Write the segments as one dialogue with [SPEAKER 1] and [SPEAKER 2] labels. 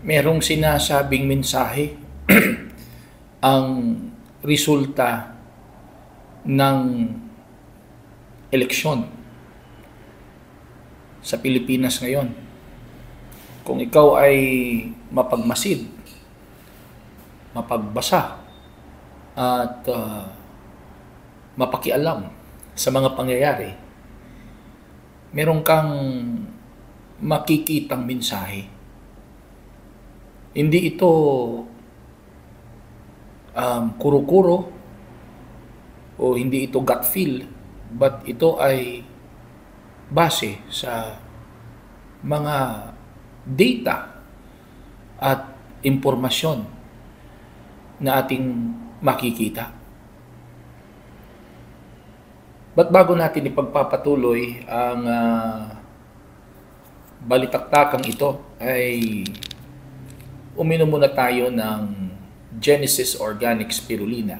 [SPEAKER 1] merong sinasabing mensahe ang resulta ng eleksyon sa Pilipinas ngayon. Kung ikaw ay mapagmasid, mapagbasa, at mapakialam sa mga pangyayari, meron kang makikitang mensahe. Hindi ito kuro-kuro o hindi ito gut feel, but ito ay base sa mga data at impormasyon na ating makikita. But bago natin ipagpapatuloy ang balitaktakang ito, ay uminom muna tayo ng Genesis Organic Spirulina.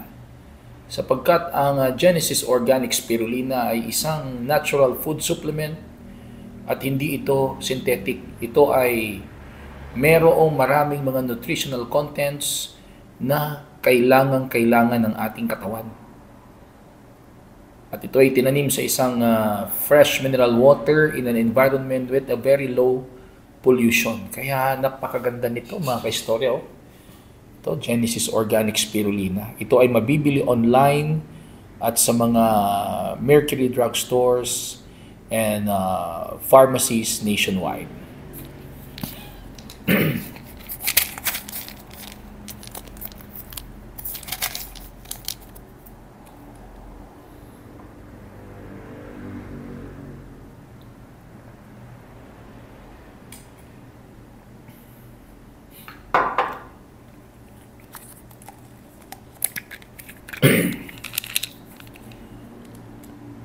[SPEAKER 1] Sapagkat ang Genesis Organic Spirulina ay isang natural food supplement at hindi ito synthetic. Ito ay merong maraming mga nutritional contents na kailangan ng ating katawan. At ito ay tinanim sa isang fresh mineral water in an environment with a very low pollution. Kaya napakaganda nito mga kaistorya. Ito, Genesis Organic Spirulina. Ito ay mabibili online at sa mga Mercury Drug Stores and pharmacies nationwide.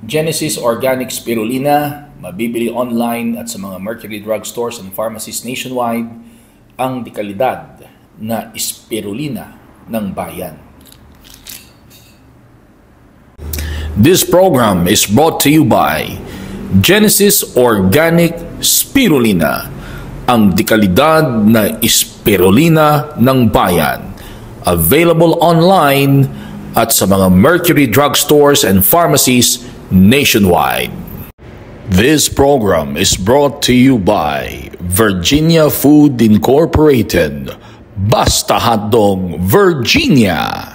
[SPEAKER 1] Genesis Organic Spirulina, mabibili online at sa mga Mercury Drug Stores and pharmacies nationwide, ang dekalidad na spirulina ng bayan. This program is brought to you by Genesis Organic Spirulina, ang dekalidad na spirulina ng bayan. Available online at sa mga Mercury Drug Stores and pharmacies nationwide. This program is brought to you by Virginia Food Incorporated. Basta Hotdog, Virginia.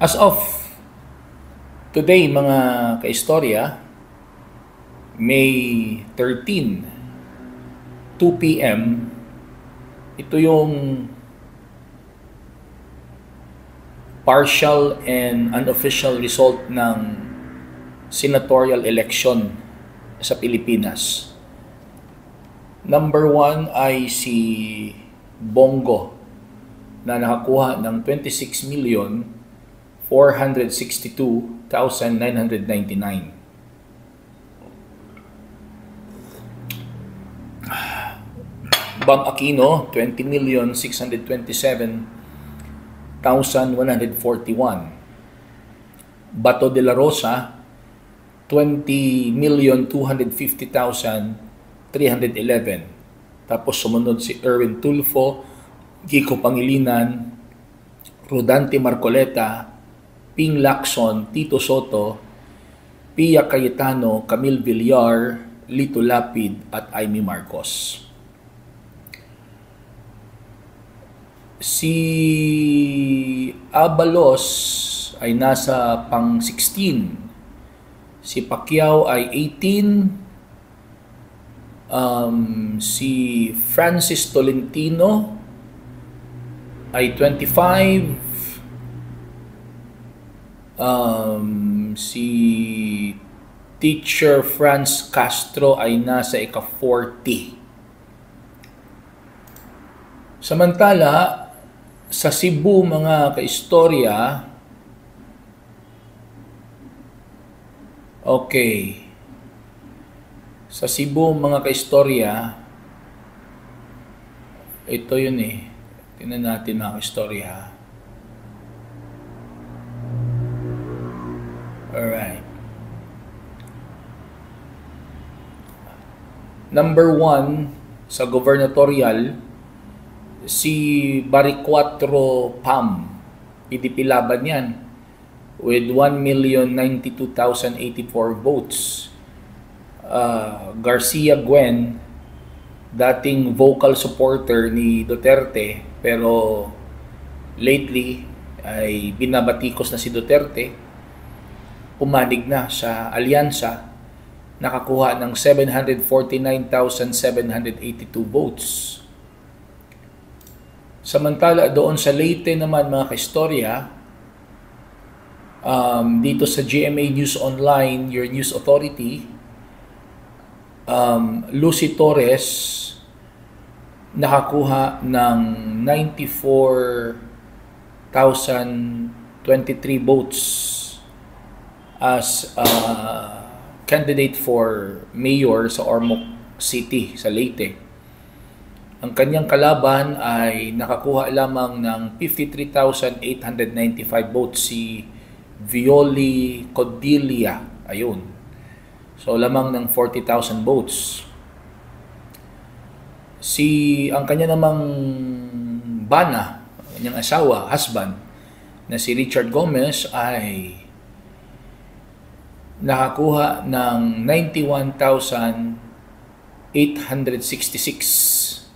[SPEAKER 1] As of today, mga kaistorya, May 13, 2 p.m., ito yung partial and unofficial result ng senatorial election sa Pilipinas. Number 1 ay si Bongo na nakakuha ng 26,462,999. Bam Aquino, 20,627,141. Bato de la Rosa, 20,250,311. Tapos sumunod si Erwin Tulfo, Kiko Pangilinan, Rodante Marcoleta, Ping Lacson, Tito Soto, Pia Cayetano, Camille Villar, Lito Lapid at Amy Marcos. Si Abalos ay nasa pang 16. Si Pacquiao ay 18. Si Francis Tolentino ay 25. Si Teacher Franz Castro ay nasa ika-40. Samantala, sa Cebu, mga kaistorya, okay, sa Cebu, mga kaistorya, ito yun eh. Tingnan natin mga kaistorya. Alright. Number 1, sa gubernatorial, si Baricuatro Pam, PDP laban yan, with 1,092,084 votes. Garcia Gwen, dating vocal supporter ni Duterte, pero lately ay binabatikos na si Duterte, pumanig na sa alyansa, nakakuha ng 749,782 votes. Samantala doon sa Leyte naman mga kaistorya, dito sa GMA News Online, your news authority, Lucy Torres nakakuha ng 94,023 votes as candidate for mayor sa Ormoc City sa Leyte. Ang kanyang kalaban ay nakakuha lamang ng 53,895 votes, si Violi Codilia. Ayun. So lamang ng 40,000 votes. Ang kanya namang bana, kanyang asawa, husband, na si Richard Gomez ay nakakuha ng 91,866,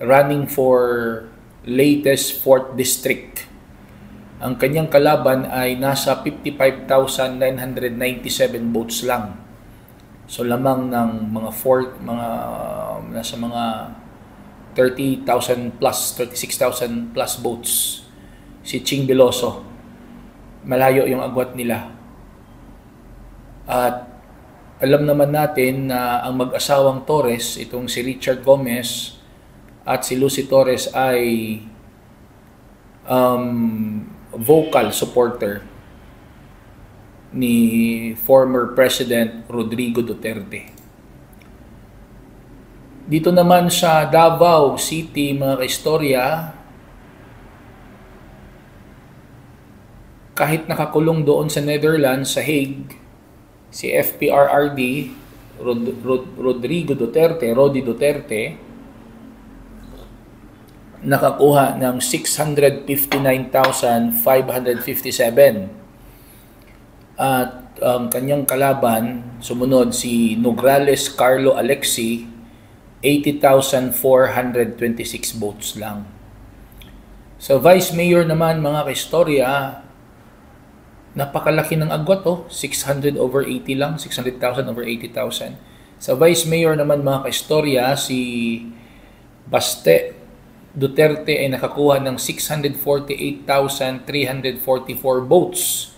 [SPEAKER 1] running for latest 4th district. Ang kanyang kalaban ay nasa 55,997 votes lang. So lamang ng nasa mga 30,000 plus, 36,000 plus votes. Si Ching Veloso, malayo yung agwat nila. At alam naman natin na ang mag-asawang Torres, itong si Richard Gomez at si Lucy Torres, ay vocal supporter ni former President Rodrigo Duterte. Dito naman sa Davao City mga kaistorya, kahit nakakulong doon sa Netherlands, sa Hague, si FPRRD Rodrigo Duterte, Rodi Duterte, nakakuha ng 659,557. At ang kanyang kalaban, sumunod si Nograles Carlo Alexi, 80,426 votes lang. Sa Vice Mayor naman mga kaistorya, napakalaki ng agwat, 600 over 80 lang, 600,000 over 80,000. Sa Vice Mayor naman mga kaistorya, si Baste Duterte ay nakakuha ng 648,344 votes.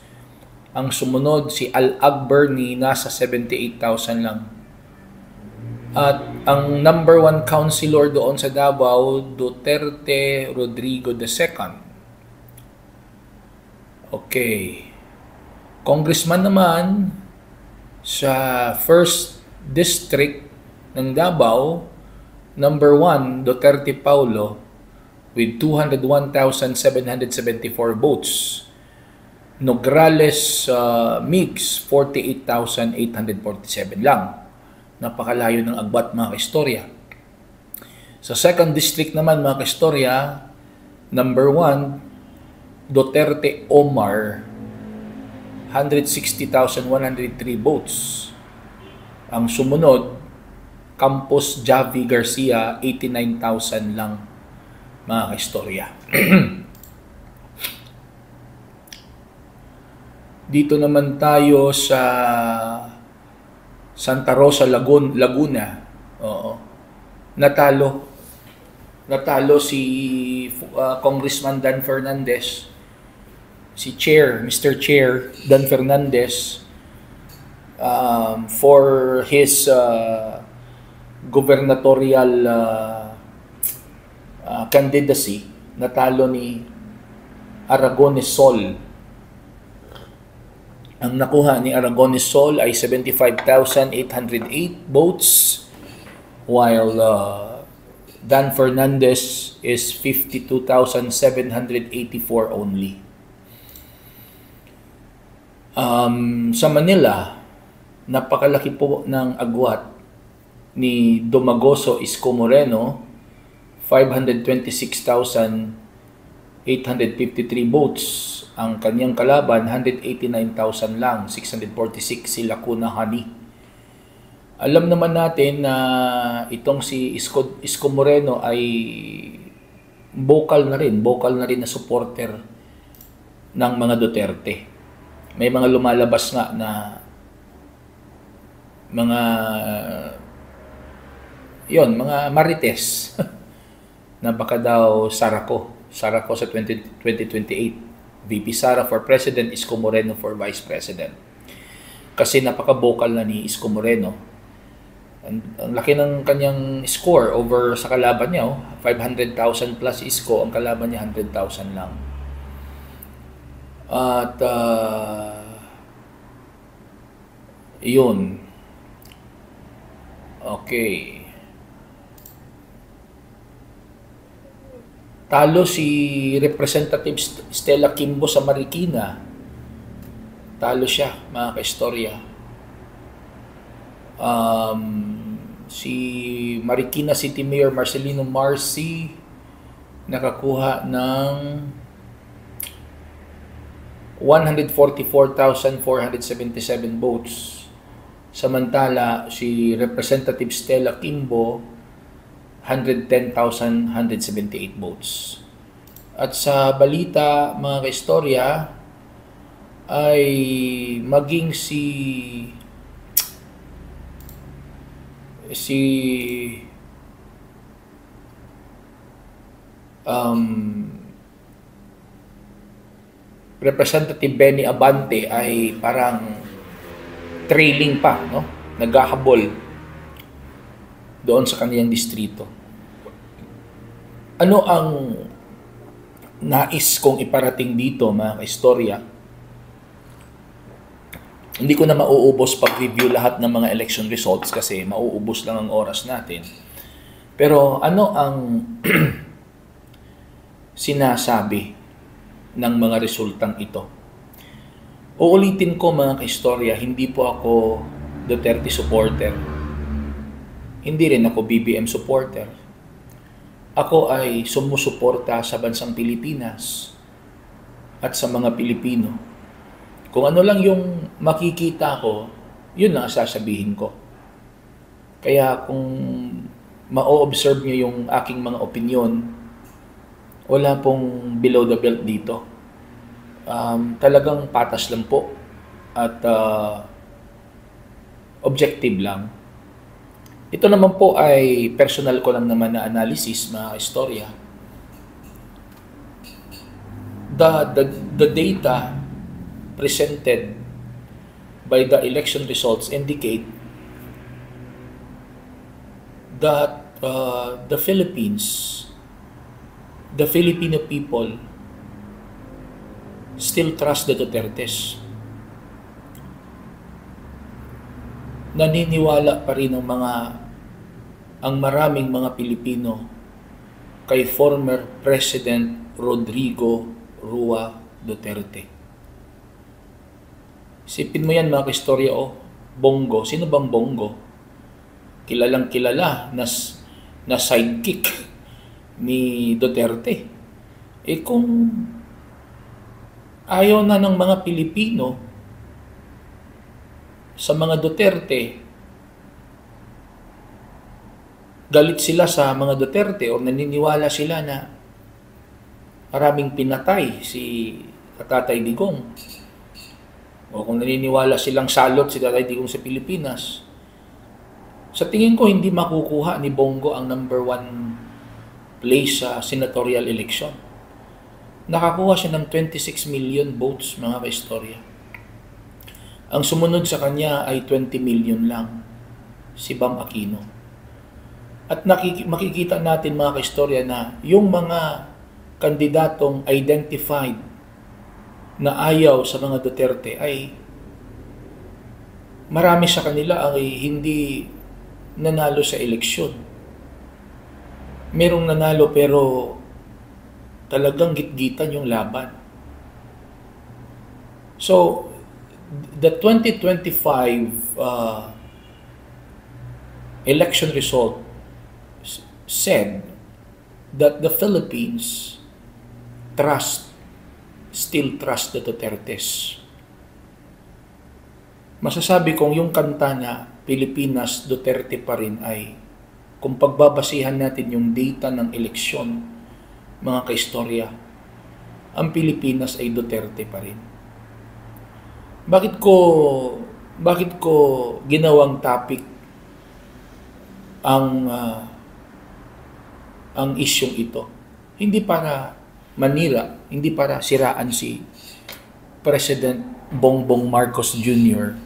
[SPEAKER 1] Ang sumunod si Al-Akbarni, nasa 78,000 lang. At ang number 1 councilor doon sa Davao, Duterte Rodrigo II. Okay. Congressman naman sa 1st District ng Davao, number 1, Duterte Paulo, with 201,774 votes. Nograles Mix, 48,847 lang. Napakalayo ng agbat mga kaistorya. Sa 2nd District naman mga kaistorya, number 1, Duterte Omar, 160,103 votes. Ang sumunod, Campos Javi Garcia, 89,000 lang mga kaistorya. Dito naman tayo sa Santa Rosa, Laguna. Oo. Natalo si Congressman Dan Fernandez, si Mr. Chair Dan Fernandez, for his gubernatorial candidacy. Natalo ni Aragones Sol. Ang nakuha ni Aragones Sol ay 75,808 votes, while Dan Fernandez is 52,784 only. Sa Manila, napakalaki po ng agwat ni Domagoso Isko Moreno, 526,853 votes. Ang kanyang kalaban, 189,000 lang, 646 si Lacuna Honey. Alam naman natin na itong si Isko Moreno ay vocal na rin na supporter ng mga Duterte. May mga lumalabas nga na mga mga marites na baka daw Sarako sa 2028. VP Sara for President, Isko Moreno for Vice President. Kasi napaka-vocal na ni Isko Moreno. Ang laki ng kanyang score over sa kalaban niya. 500,000 plus Isko, ang kalaban niya 100,000 lang. At yun. Okay. Talo si Representative Stella Kimbo sa Marikina. Talo siya, mga kaistorya. Si Marikina City Mayor Marcelino Marcy nakakuha ng 144,477 votes. Samantala, si Representative Stella Kimbo 110,178 votes. At sa balita, mga kaistorya, ay maging si Representative Benny Abante ay parang trailing pa, no? Naghahabol doon sa kaniyang distrito. Ano ang nais kong iparating dito, mga kaistorya? Hindi ko na mauubos pag-review lahat ng mga election results kasi mauubos lang ang oras natin. Pero ano ang sinasabi ng mga resultang ito? Uulitin ko, mga kaistorya, hindi po ako Duterte supporter. Hindi rin ako BBM supporter. Ako ay sumusuporta sa bansang Pilipinas at sa mga Pilipino. Kung ano lang yung makikita ko, yun lang sasabihin ko. Kaya kung ma-observe nyo yung aking mga opinion, wala pong below the belt dito. Talagang patas lang po at objective lang. Ito naman po ay personal ko lang naman na analysis, mga istorya. The data presented by the election results indicate that the Philippines, the Filipino people still trust the Dutertes. Naniniwala pa rin ang maraming mga Pilipino kay former President Rodrigo Roa Duterte. Isipin mo yan, mga kaistorya, Bongo. Sino bang Bongo? Kilalang kilala na sidekick ni Duterte. Kung ayaw na ng mga Pilipino sa mga Duterte, galit sila sa mga Duterte o naniniwala sila na maraming pinatay si Tatay Digong, o kung naniniwala silang salot si Tatay Digong sa Pilipinas, sa tingin ko hindi makukuha ni Bongo ang number 1 place sa senatorial election. Nakakuha siya ng 26 million votes, mga kaistorya. Ang sumunod sa kanya ay 20 million lang, si Bam Aquino. At makikita natin, mga kaistorya, na yung mga kandidatong identified na ayaw sa mga Duterte ay marami sa kanila ay hindi nanalo sa eleksyon. Merong nanalo pero talagang gitgitan yung laban. So, the 2025 election result said that the Philippines still trust the Dutertes. Masasabi kong yung kanta na Pilipinas, Duterte pa rin ay, kung pagbabasihan natin yung data ng eleksyon, mga kaistorya, ang Pilipinas ay Duterte pa rin. Bakit ko ginawang topic ang isyong ito? Hindi para manira, hindi para siraan si President Bongbong Marcos Jr.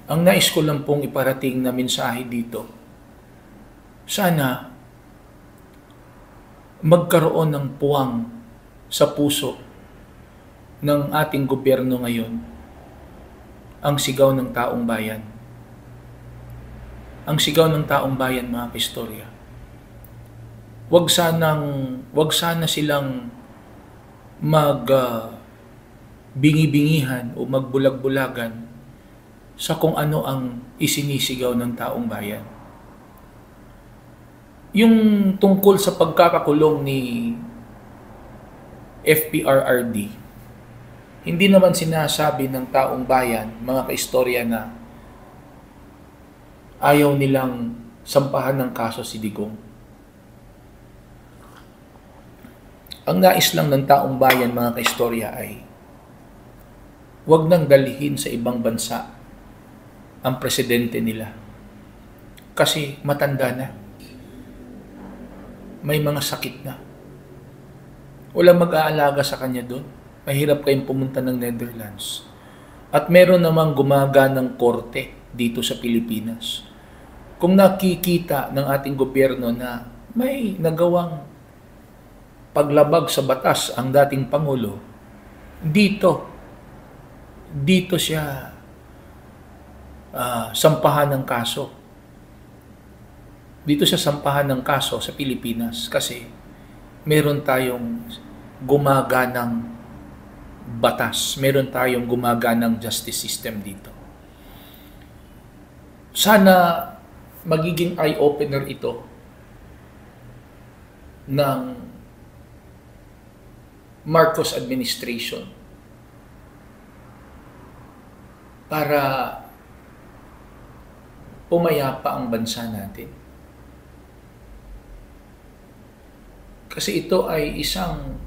[SPEAKER 1] Ang nais ko lang pong iparating na mensahe dito, sana magkaroon ng puwang sa puso ng ating gobyerno ngayon ang sigaw ng taong bayan. Ang sigaw ng taong bayan, mga kaistorya. Wag sana silang bingi-bingihan o magbulag-bulagan sa kung ano ang isinisigaw ng taong bayan. Yung tungkol sa pagkakakulong ni FPRRD, hindi naman sinasabi ng taong bayan, mga kaistorya, na ayaw nilang sampahan ng kaso si Digong. Ang nais lang ng taong bayan, mga kaistorya, ay wag nang dalhin sa ibang bansa ang presidente nila. Kasi matanda na. May mga sakit na. Walang mag-aalaga sa kanya doon. Mahirap kayong pumunta ng Netherlands. At meron namang gumaganang korte dito sa Pilipinas. Kung nakikita ng ating gobyerno na may nagawang paglabag sa batas ang dating Pangulo, dito siya sampahan ng kaso. Dito siya sampahan ng kaso sa Pilipinas kasi meron tayong gumaganang batas, meron tayong gumaganang justice system dito. Sana magiging eye-opener ito ng Marcos administration para pumayapa ang bansa natin. Kasi ito ay isang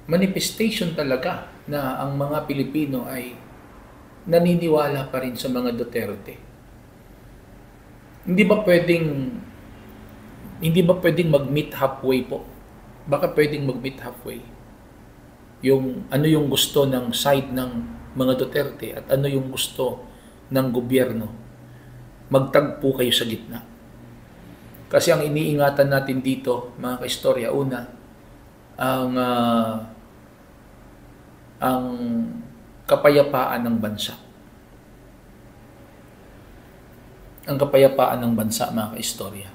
[SPEAKER 1] manifestation talaga na ang mga Pilipino ay naniniwala pa rin sa mga Duterte. Hindi ba pwedeng mag-meet halfway po? Baka pwedeng mag-meet halfway. Ano yung gusto ng side ng mga Duterte at ano yung gusto ng gobyerno. Magtagpo kayo sa gitna. Kasi ang iniingatan natin dito, mga kaistorya, una, ang kapayapaan ng bansa. Ang kapayapaan ng bansa, mga kaistorya.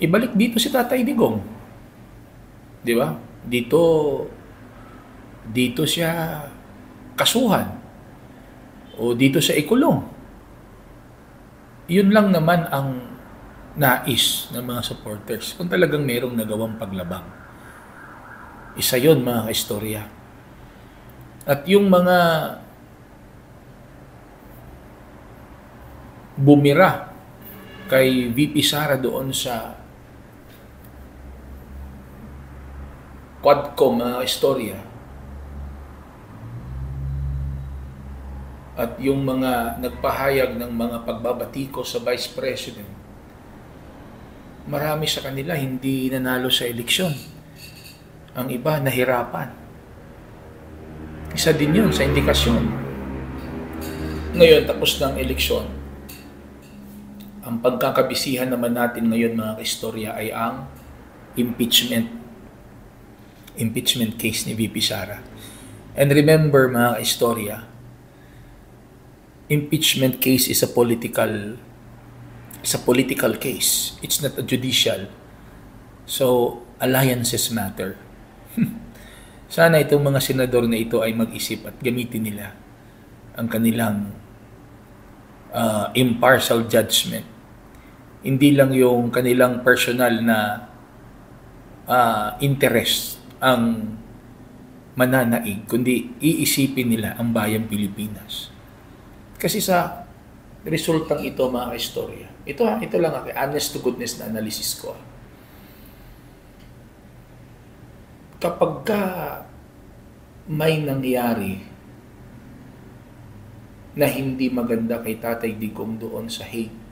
[SPEAKER 1] Ibalik dito si Tatay Digong. Di ba? Dito siya kasuhan. O dito siya ikulong. Yun lang naman ang nais ng mga supporters. Kung talagang merong nagawang paglabang. Isa yun, mga kaistorya. At yung mga bumira kay VP Sara doon sa Quadcom, mga istorya, at yung mga nagpahayag ng mga pagbabatiko sa Vice President, marami sa kanila hindi nanalo sa eleksyon. Ang iba nahirapan. Isa din yun sa indikasyon. Ngayon, tapos ng eleksyon, ang pagkakabisihan naman natin ngayon, mga kaistorya, ay ang impeachment case ni VP Sara. And remember, mga kaistorya, impeachment case is a political case. It's not a judicial. So, alliances matter. Sana itong mga senador na ito ay mag-isip at gamitin nila ang kanilang impartial judgment. Hindi lang yung kanilang personal na interest ang mananaig, kundi iisipin nila ang bayang Pilipinas. Kasi sa resultang ito, mga kaistorya, ito lang ako, honest to goodness na analysis ko. Kapag ka may nangyari na hindi maganda kay Tatay Digong doon sa Hague,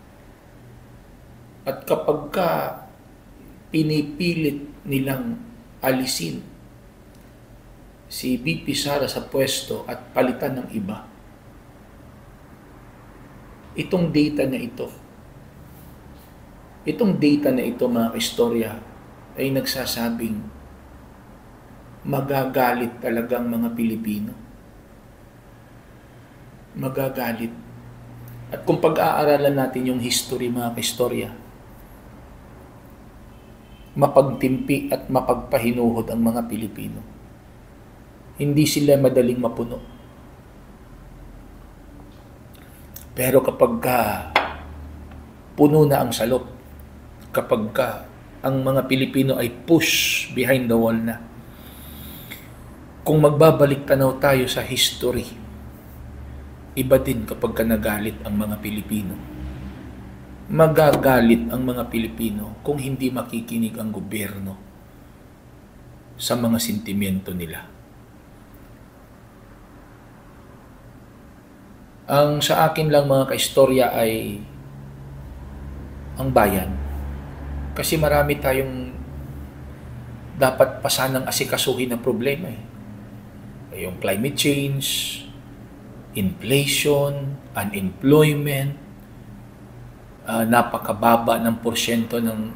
[SPEAKER 1] at kapag ka pinipilit nilang alisin si VP Sara sa pwesto at palitan ng iba, itong data na ito mga kaistorya ay nagsasabing magagalit talagang mga Pilipino. Magagalit. At kung pag-aaralan natin yung history mga kaistorya, mapagtimpi at mapagpahinuhod ang mga Pilipino. Hindi sila madaling mapuno. Pero kapag puno na ang salop, kapag ang mga Pilipino ay push behind the wall na, kung magbabalik tanaw tayo sa history, iba din kapag nagalit ang mga Pilipino. Magagalit ang mga Pilipino kung hindi makikinig ang gobyerno sa mga sentimento nila. Ang sa akin lang mga kaistorya ay ang bayan. Kasi marami tayong dapat pa sanang asikasuhin na problema yung climate change, inflation, unemployment, napakababa ng porsyento ng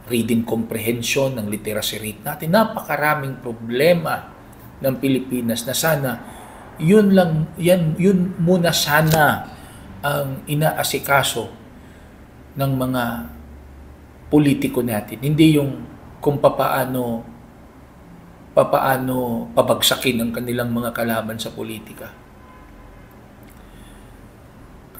[SPEAKER 1] reading comprehension, ng literacy rate natin. Napakaraming problema ng Pilipinas na sana yun muna sana ang inaasikaso ng mga politiko natin. Hindi yung kung papaano pabagsakin ang kanilang mga kalaban sa politika.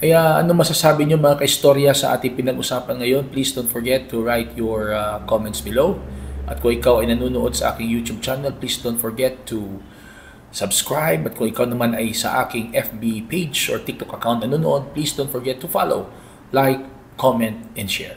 [SPEAKER 1] Kaya ano masasabi niyo mga kaistorya sa ating pinag-usapan ngayon? Please don't forget to write your comments below. At kung ikaw ay nanonood sa aking YouTube channel, please don't forget to subscribe. At kung ikaw naman ay sa aking FB page or TikTok account nanonood, please don't forget to follow, like, comment, and share.